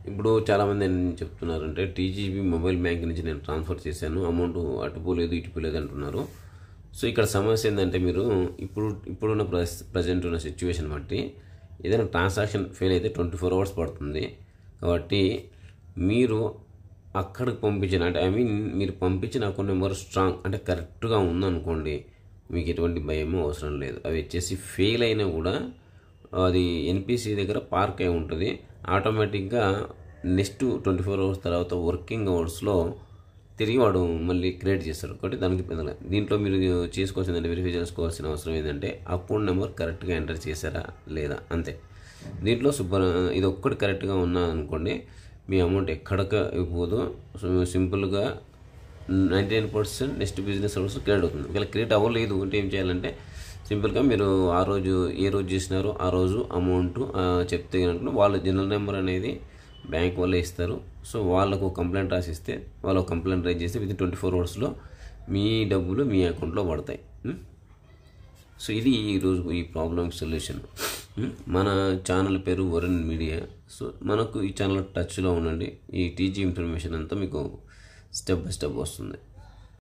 ఇప్పుడు చాలామంది ఏం చెప్తున్నారంటే టీజీబీ మొబైల్ బ్యాంక్ నుంచి నేను ట్రాన్స్ఫర్ చేశాను, అమౌంట్ అటు పోలేదు ఇటు పోలేదు అంటున్నారు. సో ఇక్కడ సమస్య ఏంటంటే మీరు ఇప్పుడున్న ప్రజెంట్ ఉన్న సిచ్యువేషన్ బట్టి ఏదైనా ట్రాన్సాక్షన్ ఫెయిల్ అయితే 24 hours పడుతుంది. కాబట్టి మీరు అక్కడికి పంపించిన అంటే మీరు పంపించిన అకౌంట్ నెంబర్ స్ట్రాంగ్ అంటే కరెక్ట్గా ఉందనుకోండి, మీకు ఎటువంటి భయమో అవసరం లేదు. అవి వచ్చేసి ఫెయిల్ అయినా కూడా అది ఎన్పిసి దగ్గర పార్క్ అయి ఉంటుంది. ఆటోమేటిక్గా నెక్స్ట్ 24 hours తర్వాత వర్కింగ్ అవర్స్లో తిరిగి వాడు మళ్ళీ క్రియేట్ చేస్తాడు. కాబట్టి దానికి దీంట్లో మీరు చేసుకోవాల్సిందంటే వెరిఫై చేసుకోవాల్సిన అవసరం ఏంటంటే అకౌంట్ నెంబర్ కరెక్ట్గా ఎంటర్ చేశారా లేదా అంతే. దీంట్లో ఇది ఒక్కటి కరెక్ట్గా ఉన్నదనుకోండి, మీ అమౌంట్ ఎక్కడికి పోదు. సింపుల్గా 99% నెక్స్ట్ బిజినెస్ అవర్స్ క్రియేట్ అవుతుంది. ఒకవేళ క్రియేట్ అవ్వలేదు అంటే ఏం చేయాలంటే సింపుల్గా మీరు ఆ రోజు ఏ రోజు చేసినారో ఆ రోజు అమౌంట్ చెప్తే కనుక వాళ్ళ జనరల్ నెంబర్ అనేది బ్యాంక్ వాళ్ళే ఇస్తారు. సో వాళ్ళకు కంప్లైంట్ రాసిస్తే వాళ్ళు కంప్లైంట్ రైజ్ చేస్తే విత్ 24 hours మీ డబ్బులు మీ అకౌంట్లో పడతాయి. సో ఇది ఈరోజు ఈ ప్రాబ్లమ్ సొల్యూషన్. మన ఛానల్ పేరు వరుణ్ మీడియా. సో మనకు ఈ ఛానల్ టచ్లో ఉండండి. ఈ టీజీ ఇన్ఫర్మేషన్ అంతా మీకు స్టెప్ బై స్టెప్ వస్తుంది.